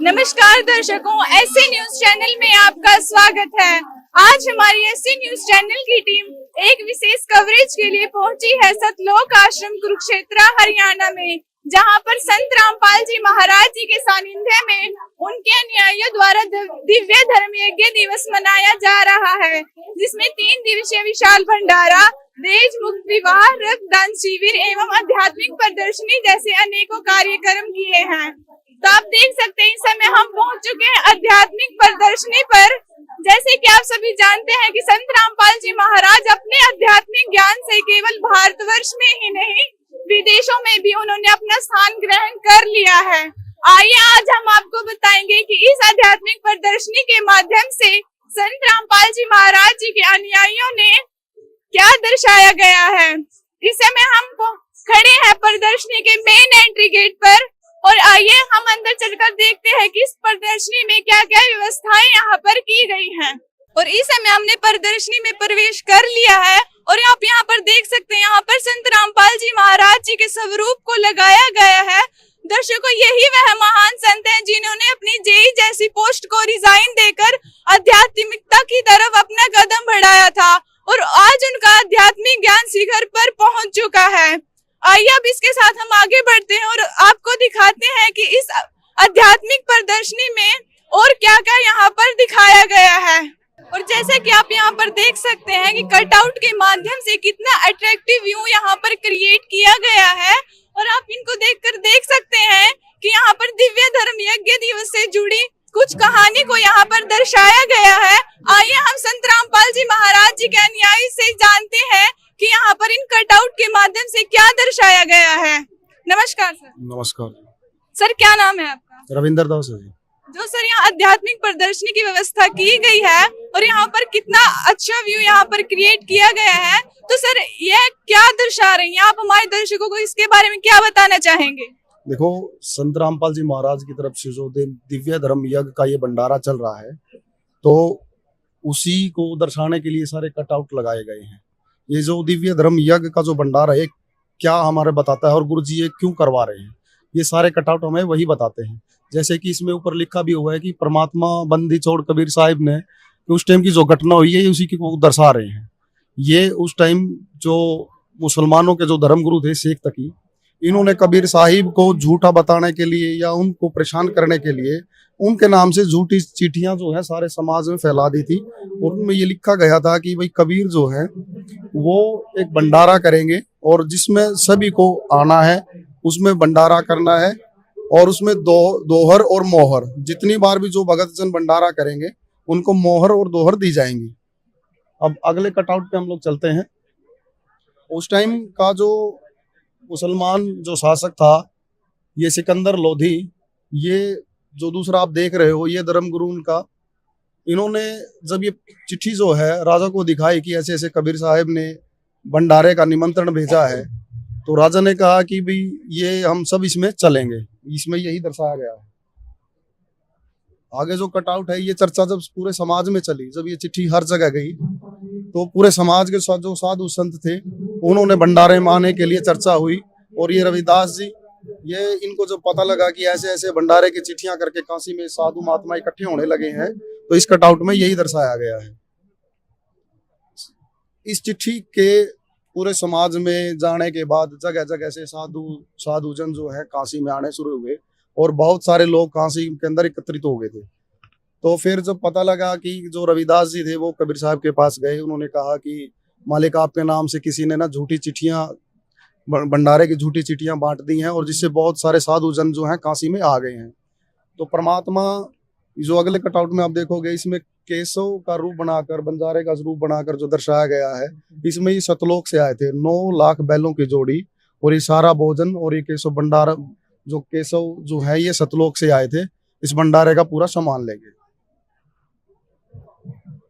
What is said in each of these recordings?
नमस्कार दर्शकों, SC news channel में आपका स्वागत है। आज हमारी एससी न्यूज चैनल की टीम एक विशेष कवरेज के लिए पहुंची है सतलोक आश्रम कुरुक्षेत्र हरियाणा में, जहां पर संत रामपाल जी महाराज जी के सानिध्य में उनके अनुयायियों द्वारा दिव्य धर्म यज्ञ दिवस मनाया जा रहा है, जिसमें 3 दिवसीय विशाल भंडारा, दहेज मुक्त विवाह, रक्तदान शिविर एवं आध्यात्मिक प्रदर्शनी जैसे अनेकों कार्यक्रम किए हैं। तो आप देख सकते हैं इस समय हम पहुंच चुके हैं आध्यात्मिक प्रदर्शनी पर। जैसे कि आप सभी जानते हैं कि संत रामपाल जी महाराज अपने आध्यात्मिक ज्ञान से केवल भारतवर्ष में ही नहीं विदेशों में भी उन्होंने अपना स्थान ग्रहण कर लिया है। आइए आज हम आपको बताएंगे कि इस आध्यात्मिक प्रदर्शनी के माध्यम से संत रामपाल जी महाराज जी के अनुयायियों ने क्या दर्शाया गया है। इस समय हम खड़े हैं प्रदर्शनी के मेन एंट्री गेट पर और आइए हम अंदर चलकर देखते हैं कि इस प्रदर्शनी में क्या क्या व्यवस्थाएं यहाँ पर की गई हैं। और इस समय हमने प्रदर्शनी में प्रवेश कर लिया है और आप यहाँ पर देख सकते हैं, यहाँ पर संत रामपाल जी महाराज जी के स्वरूप को लगाया गया है। दर्शकों, यही वह महान संत हैं जिन्होंने अपनी जेई जैसी पोस्ट को रिजाइन देकर आध्यात्मिकता की तरफ अपना कदम बढ़ाया था और आज उनका आध्यात्मिक ज्ञान शिखर पर पहुंच चुका है। आइए अब इसके साथ हम आगे बढ़ते हैं और आपको दिखाते हैं कि इस आध्यात्मिक प्रदर्शनी में और क्या क्या यहाँ पर दिखाया गया है। और जैसे कि आप यहाँ पर देख सकते हैं कि कटआउट के माध्यम से कितना अट्रैक्टिव व्यू यहाँ पर क्रिएट किया गया है और आप इनको देखकर देख सकते हैं कि यहाँ पर दिव्य धर्म यज्ञ दिवस से जुड़ी कुछ कहानी को यहाँ पर दर्शाया गया है। आइए हम संत रामपाल जी महाराज जी के अनुयायी से जानते हैं कि यहाँ पर इन कटआउट के माध्यम से क्या दर्शाया गया है। नमस्कार सर। नमस्कार सर, क्या नाम है आपका? रविंदर दास है जी। जो सर यहाँ आध्यात्मिक प्रदर्शनी की व्यवस्था की गई है और यहाँ पर कितना अच्छा व्यू यहाँ पर क्रिएट किया गया है, तो सर यह क्या दर्शा रही है? आप हमारे दर्शकों को इसके बारे में क्या बताना चाहेंगे? देखो, संत रामपाल जी महाराज की तरफ से जो दिव्य धर्म यज्ञ का ये भंडारा चल रहा है, तो उसी को दर्शाने के लिए सारे कटआउट लगाए गए हैं। ये जो दिव्य धर्म यज्ञ का जो भंडारा है क्या हमारे बताता है और गुरु जी ये क्यों करवा रहे हैं, ये सारे कटआउट हमें वही बताते हैं। जैसे कि इसमें ऊपर लिखा भी हुआ है कि परमात्मा बंदी छोड़ कबीर साहिब ने उस टाइम की जो घटना हुई है उसी को दर्शा रहे हैं। ये उस टाइम जो मुसलमानों के जो धर्म गुरु थे शेख तकी, इन्होंने कबीर साहिब को झूठा बताने के लिए या उनको परेशान करने के लिए उनके नाम से झूठी चिट्ठियां जो है सारे समाज में फैला दी थी और उनमें ये लिखा गया था कि भाई कबीर जो है वो एक भंडारा करेंगे और जिसमें सभी को आना है, उसमें भंडारा करना है और उसमें दोहर और मोहर, जितनी बार भी जो भगत जन भंडारा करेंगे उनको मोहर और दोहर दी जाएंगी। अब अगले कटआउट पे हम लोग चलते हैं। उस टाइम का जो मुसलमान जो शासक था ये सिकंदर लोधी, ये जो दूसरा आप देख रहे हो ये धर्म गुरु उनका, इन्होंने जब ये चिट्ठी जो है राजा को दिखाई कि ऐसे ऐसे कबीर साहब ने भंडारे का निमंत्रण भेजा है, तो राजा ने कहा कि भाई ये हम सब इसमें चलेंगे। इसमें यही दर्शाया गया है। आगे जो कटआउट है ये चर्चा जब पूरे समाज में चली, जब ये चिट्ठी हर जगह गई तो पूरे समाज के जो साधु संत थे उन्होंने भंडारे में आने के लिए चर्चा हुई और ये रविदास जी, ये इनको जब पता लगा कि ऐसे ऐसे भंडारे की चिट्ठियां करके काशी में साधु महात्मा इकट्ठे होने लगे हैं, तो इस कटआउट में यही दर्शाया गया है। इस चिट्ठी के पूरे समाज में जाने के बाद जगह जगह से साधुजन जो है काशी में आने शुरू हुए और बहुत सारे लोग काशी के अंदर एकत्रित हो गए थे। तो फिर जब पता लगा कि जो रविदास जी थे वो कबीर साहब के पास गए, उन्होंने कहा कि मालिक आपके नाम से किसी ने ना झूठी चिट्ठियां, भंडारे की झूठी चिट्ठियां बांट दी हैं और जिससे बहुत सारे साधु जन जो हैं काशी में आ गए हैं। तो परमात्मा जो अगले कटआउट में आप देखोगे इसमें केशव का रूप बनाकर, बंजारे का रूप बनाकर जो दर्शाया गया है, इसमें ये सतलोक से आए थे 9 लाख बैलों की जोड़ी और ये सारा भोजन और ये केशव भंडारा जो केशव जो है ये सतलोक से आए थे, इस भंडारे का पूरा सामान लेंगे।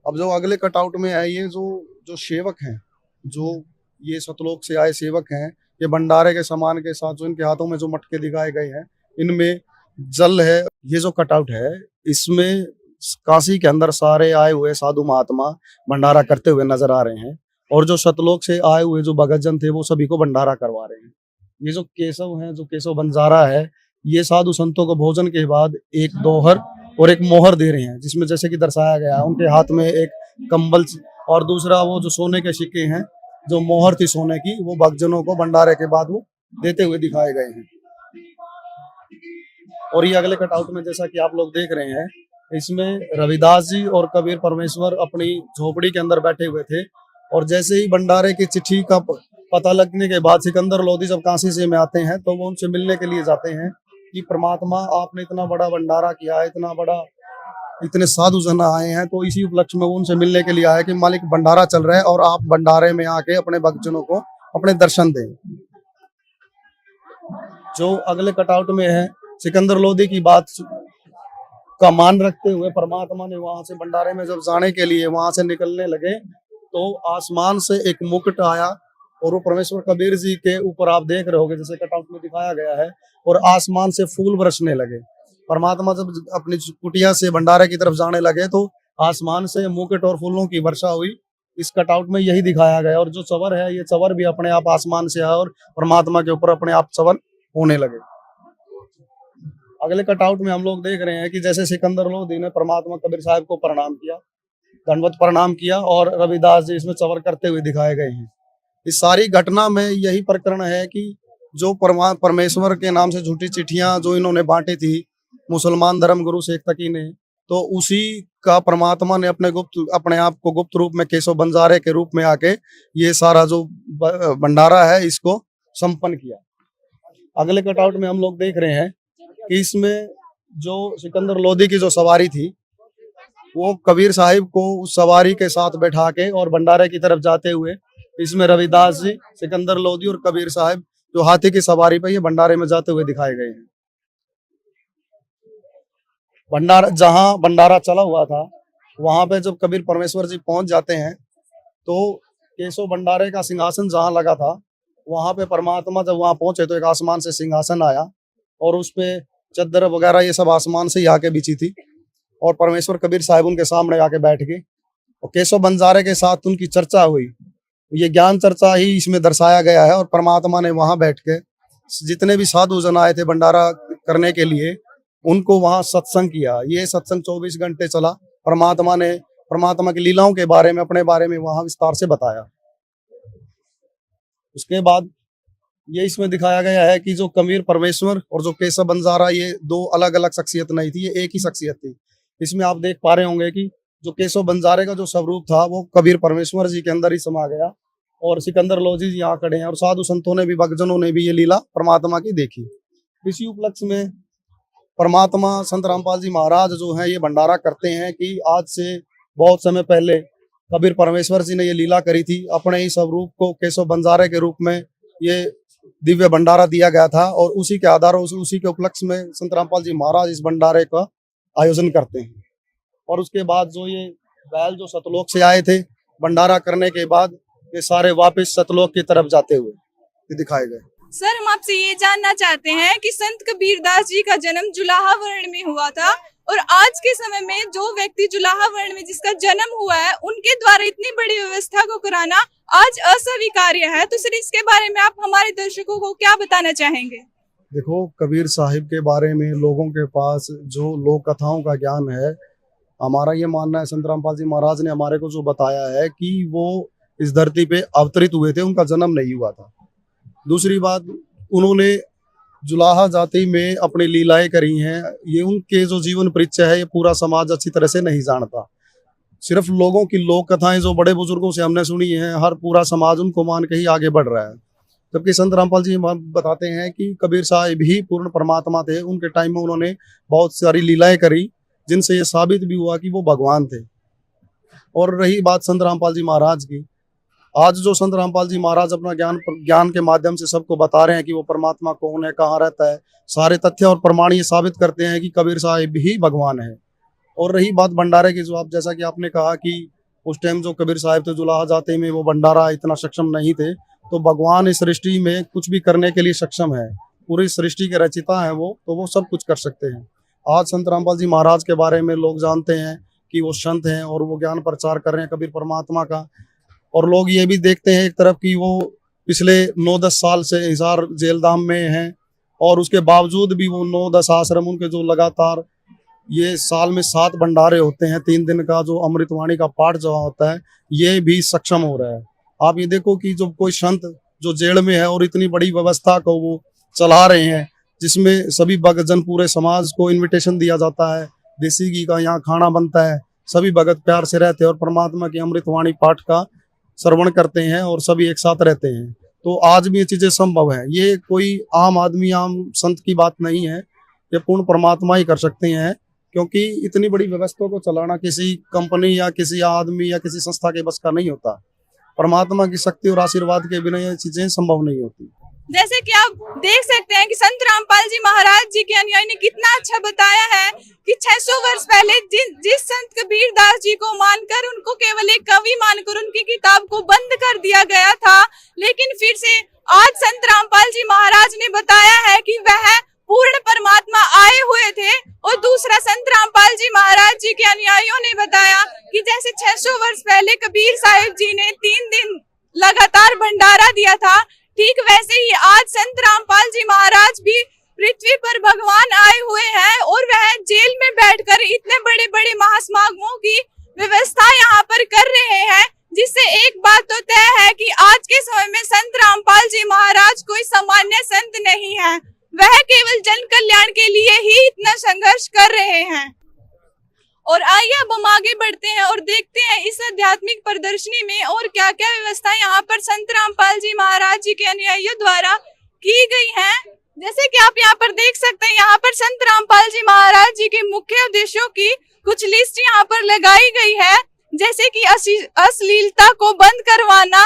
अब जो अगले कटआउट में है ये जो सेवक हैं, जो ये सतलोक से आए सेवक हैं, ये भंडारे के सामान के साथ जो इनके हाथों में जो मटके दिखाए गए हैं इनमें जल है। ये जो कटआउट है इसमें काशी के अंदर सारे आए हुए साधु महात्मा भंडारा करते हुए नजर आ रहे हैं और जो सतलोक से आए हुए जो भगत जन थे वो सभी को भंडारा करवा रहे हैं। ये जो केशव है, जो केशव बंजारा है, ये साधु संतों को भोजन के बाद एक दोहर और एक मोहर दे रहे हैं, जिसमें जैसे कि दर्शाया गया है उनके हाथ में एक कंबल और दूसरा वो जो सोने के सिक्के हैं, जो मोहर थी सोने की, वो भक्तजनों को भंडारे के बाद वो देते हुए दिखाए गए हैं। और ये अगले कटआउट में जैसा कि आप लोग देख रहे हैं, इसमें रविदास जी और कबीर परमेश्वर अपनी झोपड़ी के अंदर बैठे हुए थे, और जैसे ही भंडारे की चिट्ठी का पता लगने के बाद सिकंदर लोधी जब काशी से में आते हैं तो वो उनसे मिलने के लिए जाते हैं कि परमात्मा आपने इतना बड़ा भंडारा किया है, इतना बड़ा, इतने साधु जन आए हैं, तो इसी उपलक्ष्य में वो उनसे मिलने के लिए आए कि मालिक भंडारा चल रहा है और आप भंडारे में आके अपने भक्तजनों को अपने दर्शन दें। जो अगले कटआउट में है, सिकंदर लोधी की बात का मान रखते हुए परमात्मा ने वहां से भंडारे में जब जाने के लिए वहां से निकलने लगे तो आसमान से एक मुकुट आया और वो परमेश्वर कबीर जी के ऊपर आप देख रहे होगे जैसे कटआउट में दिखाया गया है, और आसमान से फूल बरसने लगे। परमात्मा जब अपनी कुटिया से भंडारे की तरफ जाने लगे तो आसमान से मुकुट और फूलों की वर्षा हुई। इस कटआउट में यही दिखाया गया, और जो चवर है ये चवर भी अपने आप आसमान से आया और परमात्मा के ऊपर अपने आप चवर होने लगे। अगले कटआउट में हम लोग देख रहे हैं कि जैसे सिकंदर लोधी ने परमात्मा कबीर साहब को प्रणाम किया, दंडवत प्रणाम किया, और रविदास जी इसमें चवर करते हुए दिखाए गए हैं। इस सारी घटना में यही प्रकरण है कि जो परमेश्वर के नाम से झूठी चिट्ठियां जो इन्होंने बांटी थी मुसलमान धर्म गुरु शेख तकी ने, तो उसी का परमात्मा ने अपने आप को गुप्त रूप में केशव बंजारे के रूप में आके ये सारा जो भंडारा है इसको संपन्न किया। अगले कटआउट में हम लोग देख रहे हैं कि इसमें जो सिकंदर लोधी की जो सवारी थी वो कबीर साहिब को उस सवारी के साथ बैठा के और भंडारे की तरफ जाते हुए, इसमें रविदास जी, सिकंदर लोधी और कबीर साहिब जो हाथी की सवारी पे ये भंडारे में जाते हुए दिखाए गए हैं। भंडारा, जहां भंडारा चला हुआ था वहां पे जब कबीर परमेश्वर जी पहुंच जाते हैं तो केशव भंडारे का सिंहासन जहां लगा था वहां पे परमात्मा जब वहां पहुंचे तो एक आसमान से सिंहासन आया और उस पे चद्दर वगैरह ये सब आसमान से ही आके बिछी थी, और परमेश्वर कबीर साहिब उनके सामने आके बैठ गए और केशव बंजारे के साथ उनकी चर्चा हुई। ये ज्ञान चर्चा ही इसमें दर्शाया गया है, और परमात्मा ने वहां बैठ के जितने भी साधु जन आए थे भंडारा करने के लिए उनको वहां सत्संग किया। ये सत्संग 24 घंटे चला। परमात्मा ने परमात्मा की लीलाओं के बारे में, अपने बारे में वहां विस्तार से बताया। उसके बाद ये इसमें दिखाया गया है कि जो कबीर परमेश्वर और जो केशव बंजारा ये दो अलग अलग शख्सियत नहीं थी, ये एक ही शख्सियत थी। इसमें आप देख पा रहे होंगे कि जो केशव बंजारे का जो स्वरूप था वो कबीर परमेश्वर जी के अंदर ही समा गया, और सिकंदर लोधी जी यहाँ खड़े हैं, और साधु संतों ने भी, भक्तजनों ने भी ये लीला परमात्मा की देखी। इसी उपलक्ष्य में परमात्मा संत रामपाल जी महाराज जो हैं ये भंडारा करते हैं कि आज से बहुत समय पहले कबीर परमेश्वर जी ने ये लीला करी थी। अपने ही स्वरूप को केशव बंजारे के रूप में ये दिव्य भंडारा दिया गया था, और उसी के आधार उसी के उपलक्ष्य में संत रामपाल जी महाराज इस भंडारे का आयोजन करते हैं। और उसके बाद जो ये बैल जो सतलोक से आए थे भंडारा करने के बाद ये सारे वापस सतलोक की तरफ जाते हुए दिखाए गए। सर, हम आपसे ये जानना चाहते हैं कि संत कबीरदास जी का जन्म जुलाहा वर्ण में हुआ था, और आज के समय में जो व्यक्ति जुलाहा वर्ण में जिसका जन्म हुआ है उनके द्वारा इतनी बड़ी व्यवस्था को कराना आज अस्वीकार्य है। तो सर, इसके बारे में आप हमारे दर्शकों को क्या बताना चाहेंगे? देखो, कबीर साहिब के बारे में लोगों के पास जो लोक कथाओं का ज्ञान है, हमारा ये मानना है संत रामपाल जी महाराज ने हमारे को जो बताया है कि वो इस धरती पे अवतरित हुए थे, उनका जन्म नहीं हुआ था। दूसरी बात, उन्होंने जुलाहा जाति में अपनी लीलाएं करी हैं। ये उनके जो जीवन परिचय है ये पूरा समाज अच्छी तरह से नहीं जानता। सिर्फ लोगों की लोक कथाएं जो बड़े बुजुर्गों से हमने सुनी हैं, हर पूरा समाज उनको मान के ही आगे बढ़ रहा है। जबकि संत रामपाल जी बताते हैं कि कबीर साहिब ही पूर्ण परमात्मा थे। उनके टाइम में उन्होंने बहुत सारी लीलाएं करी जिनसे ये साबित भी हुआ कि वो भगवान थे। और रही बात संत रामपाल जी महाराज की, आज जो संत रामपाल जी महाराज अपना ज्ञान के माध्यम से सबको बता रहे हैं कि वो परमात्मा कौन है, कहाँ रहता है, सारे तथ्य और प्रमाण ये साबित करते हैं कि कबीर साहिब ही भगवान है। और रही बात भंडारे की, जो आप जैसा कि आपने कहा कि उस टाइम जो कबीर साहिब थे जुलाहा जाते में वो भंडारा इतना सक्षम नहीं थे, तो भगवान इस सृष्टि में कुछ भी करने के लिए सक्षम है। पूरी सृष्टि के रचिता है वो, तो वो सब कुछ कर सकते हैं। आज संत रामपाल जी महाराज के बारे में लोग जानते हैं कि वो संत हैं और वो ज्ञान प्रचार कर रहे हैं कबीर परमात्मा का। और लोग ये भी देखते हैं एक तरफ कि वो पिछले 9-10 साल से हिसार जेलधाम में हैं और उसके बावजूद भी वो 9-10 आश्रम उनके जो लगातार ये साल में 7 भंडारे होते हैं, 3 दिन का जो अमृतवाणी का पाठ जो होता है, ये भी सक्षम हो रहा है। आप ये देखो कि जो कोई संत जो जेल में है और इतनी बड़ी व्यवस्था को वो चला रहे हैं, जिसमें सभी भक्तजन पूरे समाज को इनविटेशन दिया जाता है, देसी घी का यहाँ खाना बनता है, सभी भगत प्यार से रहते हैं और परमात्मा की अमृतवाणी पाठ का श्रवण करते हैं और सभी एक साथ रहते हैं। तो आज भी ये चीजें संभव है। ये कोई आम आदमी, आम संत की बात नहीं है, ये पूर्ण परमात्मा ही कर सकते हैं, क्योंकि इतनी बड़ी व्यवस्था को चलाना किसी कंपनी या किसी आदमी या किसी संस्था के बस का नहीं होता। परमात्मा की शक्ति और आशीर्वाद के बिना ये चीजें संभव नहीं होती। जैसे कि आप देख सकते हैं कि संत रामपाल जी महाराज जी के अनुयायी ने कितना अच्छा बताया है कि 600 वर्ष पहले जिस संत कबीर दास जी को मानकर, उनको केवल एक कवि मानकर उनकी किताब को बंद कर दिया गया था, लेकिन फिर से आज संत रामपाल जी महाराज ने बताया है कि वह पूर्ण परमात्मा आए हुए थे। और दूसरा, संत रामपाल जी महाराज जी के अनुयायियों ने बताया कि जैसे 600 वर्ष पहले कबीर साहिब जी ने 3 दिन लगातार भंडारा दिया था, ठीक वैसे ही आज संत रामपाल जी महाराज भी पृथ्वी पर भगवान आए हुए हैं और वह जेल में बैठकर इतने बड़े बड़े महासमागमों की व्यवस्था यहाँ पर कर रहे हैं, जिससे एक बात तो तय है कि आज के समय में संत रामपाल जी महाराज कोई सामान्य संत नहीं है, वह केवल जन कल्याण के लिए ही इतना संघर्ष कर रहे हैं। और आइए अब हम आगे बढ़ते हैं और देखते हैं इस आध्यात्मिक प्रदर्शनी में और क्या क्या व्यवस्था यहाँ पर संत रामपाल जी महाराज जी के अनुयायियों द्वारा की गई है। जैसे कि आप यहाँ पर देख सकते हैं, यहाँ पर संत रामपाल जी महाराज जी के मुख्य उद्देश्यों की कुछ लिस्ट यहाँ पर लगाई गई है, जैसे कि अश्लीलता को बंद करवाना,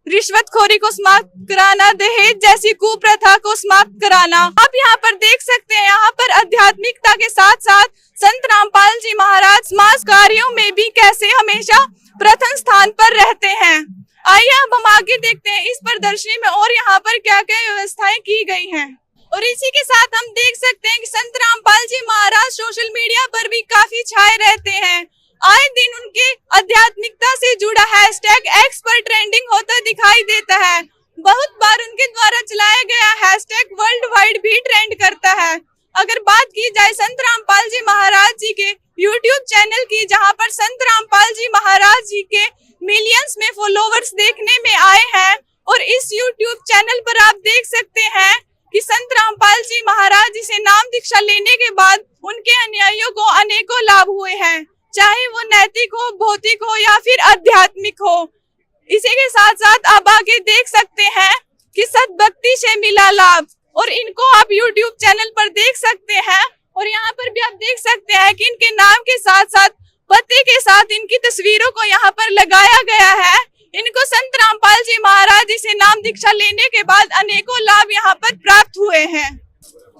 रिश्वतखोरी को समाप्त कराना, दहेज जैसी कुप्रथा को समाप्त कराना। आप यहाँ पर देख सकते हैं, यहाँ पर आध्यात्मिकता के साथ साथ संत रामपाल जी महाराज समाज कार्यों में भी कैसे हमेशा प्रथम स्थान पर रहते हैं। आइए अब हम आगे देखते हैं इस प्रदर्शनी में और यहाँ पर क्या क्या व्यवस्थाएं की गई हैं। और इसी के साथ हम देख सकते हैं कि संत रामपाल जी महाराज सोशल मीडिया पर भी काफी छाए रहते हैं। आए दिन उनके आध्यात्मिकता से जुड़ा हैशटैग X पर ट्रेंडिंग होता दिखाई देता है। बहुत बार उनके द्वारा चलाया गया हैशटैग वर्ल्ड वाइड भी ट्रेंड करता है। अगर बात की जाए संत रामपाल जी महाराज जी के YouTube चैनल की, जहां पर संत रामपाल जी महाराज जी के मिलियंस में फॉलोवर्स देखने में आए हैं, और इस YouTube चैनल पर आप देख सकते हैं कि संत रामपाल जी महाराज जी से नाम दीक्षा लेने के बाद उनके अनुयायियों को अनेकों लाभ हुए हैं, चाहे वो नैतिक हो, भौतिक हो या फिर आध्यात्मिक हो। इसी के साथ साथ आप आगे देख सकते हैं कि सद्भक्ति से मिला लाभ, और इनको आप YouTube चैनल पर देख सकते हैं। और यहाँ पर भी आप देख सकते हैं कि इनके नाम के साथ साथ पति के साथ इनकी तस्वीरों को यहाँ पर लगाया गया है। इनको संत रामपाल जी महाराज जी से नाम दीक्षा लेने के बाद अनेकों लाभ यहाँ पर प्राप्त हुए हैं।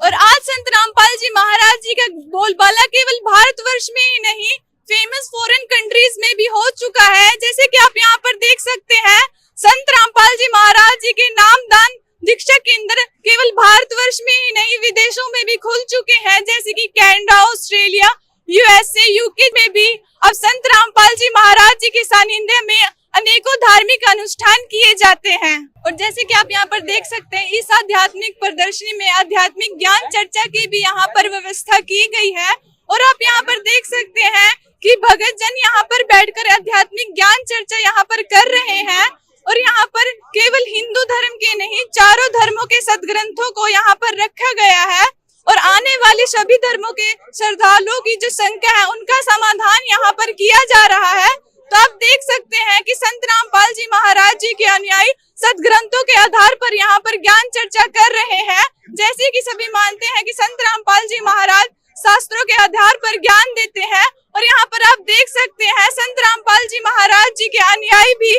और आज संत रामपाल जी महाराज जी का बोलबाला केवल भारतवर्ष में ही नहीं, फेमस फॉरेन कंट्रीज में भी हो चुका है। जैसे कि आप यहाँ पर देख सकते हैं, संत रामपाल जी महाराज जी के नामदान दीक्षा केंद्र केवल भारतवर्ष में ही नहीं, विदेशों में भी खुल चुके हैं, जैसे कि कनाडा, ऑस्ट्रेलिया, USA, UK में भी अब संत रामपाल जी महाराज जी के सानिध्य में अनेकों धार्मिक अनुष्ठान किए जाते हैं। और जैसे कि आप यहाँ पर देख सकते हैं, इस आध्यात्मिक प्रदर्शनी में आध्यात्मिक ज्ञान चर्चा की भी यहाँ पर व्यवस्था की गई है। और आप यहाँ पर देख सकते हैं कि भगत जन यहाँ पर बैठकर आध्यात्मिक ज्ञान चर्चा यहाँ पर कर रहे हैं। और यहाँ पर केवल हिंदू धर्म के नहीं, चारों धर्मों के सदग्रंथों को यहाँ पर रखा गया है, और आने वाले सभी धर्मों के श्रद्धालुओं की जो संख्या है उनका समाधान यहाँ पर किया जा रहा है। तो आप देख सकते हैं कि संत रामपाल जी महाराज जी के अनुयायी सदग्रंथों के आधार पर यहाँ पर ज्ञान चर्चा कर रहे हैं। जैसे कि सभी मानते हैं कि संत रामपाल जी महाराज शास्त्रों के आधार पर ज्ञान देते हैं, और यहाँ पर आप देख सकते हैं संत रामपाल जी महाराज जी के अनुयायी भी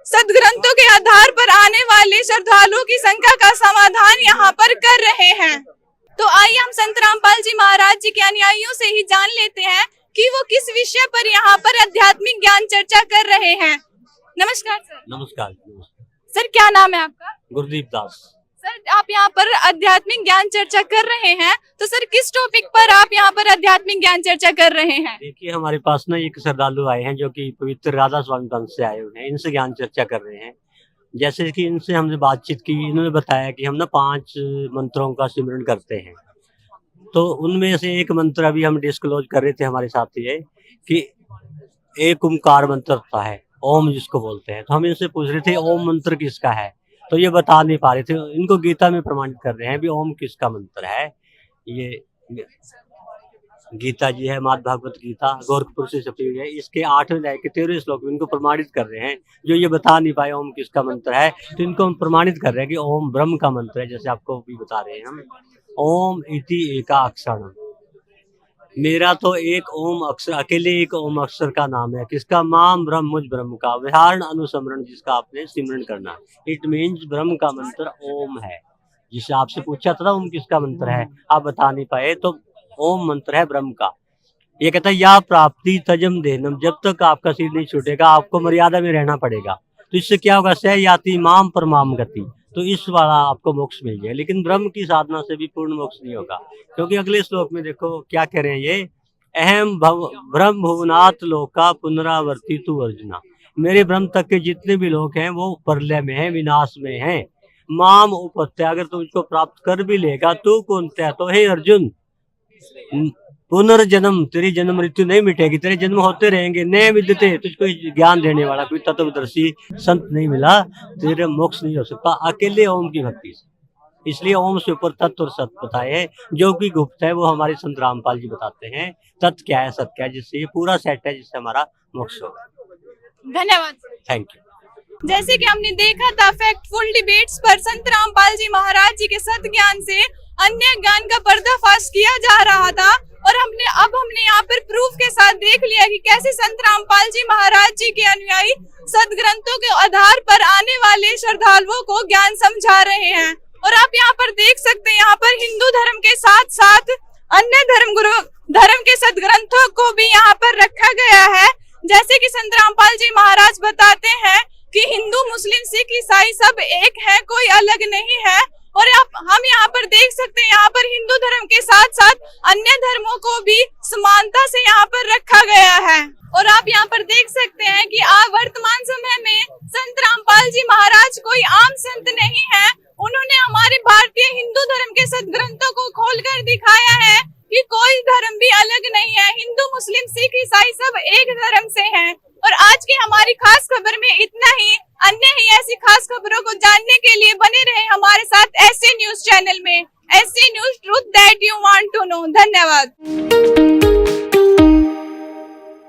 सदग्रंथों के आधार पर आने वाले श्रद्धालुओं की संख्या का समाधान यहाँ पर कर रहे हैं। तो आइए हम संत रामपाल जी महाराज जी के अनुयायियों से ही जान लेते हैं कि वो किस विषय पर यहाँ पर आध्यात्मिक ज्ञान चर्चा कर रहे हैं। नमस्कार सर। नमस्कार। सर क्या नाम है आपका? गुरदीप दास। सर आप यहाँ पर आध्यात्मिक ज्ञान चर्चा कर रहे हैं, तो सर किस टॉपिक पर आप यहाँ पर आध्यात्मिक ज्ञान चर्चा कर रहे हैं? देखिए, हमारे पास ना एक श्रद्धालु आए हैं जो कि पवित्र राधा स्वामी वंश से आए हुए हैं, इनसे ज्ञान चर्चा कर रहे हैं। जैसे कि इनसे हमने बातचीत की, इन्होंने बताया कि हम ना 5 मंत्रों का सिमरन करते हैं। तो उनमें से एक मंत्र अभी हम डिस्क्लोज कर रहे थे हमारे साथी है कि एक ओमकार मंत्र होता है, ओम जिसको बोलते हैं। तो हम इनसे पूछ रहे थे ओम मंत्र किसका है, तो ये बता नहीं पा रहे थे। इनको गीता में प्रमाणित कर रहे हैं भी ओम किसका मंत्र है। ये गीता जी है, माद भागवत गीता गोरखपुर से छपी हुई है, इसके 8वें अध्याय के 13वें श्लोक में इनको प्रमाणित कर रहे हैं। जो ये बता नहीं पाए ओम किसका मंत्र है, तो इनको हम प्रमाणित कर रहे हैं कि ओम ब्रह्म का मंत्र है। जैसे आपको भी बता रहे हैं हम, ओम इति एका अक्षरम, मेरा तो एक ओम अक्षर, अकेले एक ओम अक्षर का नाम है। किसका? माम ब्रह्म, मुझ ब्रह्म का। विहारण अनुसमरण, जिसका आपने सिमरन करना। इट मीन्स ब्रह्म का मंत्र ओम है। जिसे आपसे पूछा था ना ओम किसका मंत्र है, आप बता नहीं पाए, तो ओम मंत्र है ब्रह्म का। ये कहता है या प्राप्ति तजम देनम, जब तक आपका सिर नहीं छूटेगा आपको मर्यादा में रहना पड़ेगा। तो इससे क्या होगा? सह याति माम परमाम गति, तो इस वाला आपको मोक्ष मिल जाए। लेकिन ब्रह्म की साधना से भी पूर्ण मोक्ष नहीं होगा, क्योंकि अगले श्लोक में देखो क्या कह रहे हैं ये, अहम ब्रह्म भुवनात् लोका पुनरावर्ती तु अर्जुना, मेरे ब्रह्म तक के जितने भी लोग हैं वो प्रलय में हैं, विनाश में हैं। माम उपत्य, अगर तुम इसको प्राप्त कर भी लेगा तू कौन है, तो हे अर्जुन पुनर्जन्म, तेरी जन्म मृत्यु नहीं मिटेगी, तेरे जन्म होते रहेंगे। नए विद्यते, तुझको ज्ञान देने वाला कोई तत्वदर्शी संत नहीं मिला, तेरे मोक्ष नहीं हो सकता अकेले ओम की भक्ति से। इसलिए ओम से ऊपर तत्व और सत्य बताए हैं, जो कि गुप्त है वो हमारे संत रामपाल जी बताते हैं। तत्व क्या है, सत्य क्या है, जिससे ये पूरा सेट है, जिससे हमारा मोक्ष होगा। धन्यवाद। Thank you. जैसे कि हमने देखा था फैक्टफुल डिबेट्स पर संत रामपाल जी महाराज जी के सत ज्ञान से अन्य ज्ञान का पर्दाफाश किया जा रहा था, और हमने यहाँ पर प्रूफ के साथ देख लिया कि कैसे संत रामपाल जी महाराज जी के अनुयायी सदग्रंथों के आधार पर आने वाले श्रद्धालुओं को ज्ञान समझा रहे हैं। और आप यहाँ पर देख सकते हैं, यहाँ पर हिंदू धर्म के साथ साथ अन्य धर्म के सदग्रंथों को भी यहाँ पर रखा गया है। जैसे कि संत रामपाल जी महाराज बताते हैं कि हिंदू मुस्लिम सिख ईसाई सब एक है, कोई अलग नहीं है। और हम यहाँ पर देख सकते हैं, यहाँ पर हिंदू धर्म के साथ साथ अन्य धर्मों को भी समानता से यहाँ पर रखा गया है। और आप यहाँ पर देख सकते हैं कि वर्तमान समय में संत रामपाल जी महाराज कोई आम संत नहीं है। उन्होंने हमारे भारतीय हिंदू धर्म के सदग्रंथों को खोलकर दिखाया है कि कोई धर्म भी अलग नहीं है, हिंदू मुस्लिम सिख ईसाई सब एक धर्म से हैं। और आज की हमारी खास खबर में इतना ही। अन्य ही ऐसी खास खबरों को जानने के लिए बने रहे हमारे साथ ऐसे न्यूज चैनल में। ऐसे news, truth that you want to know. धन्यवाद।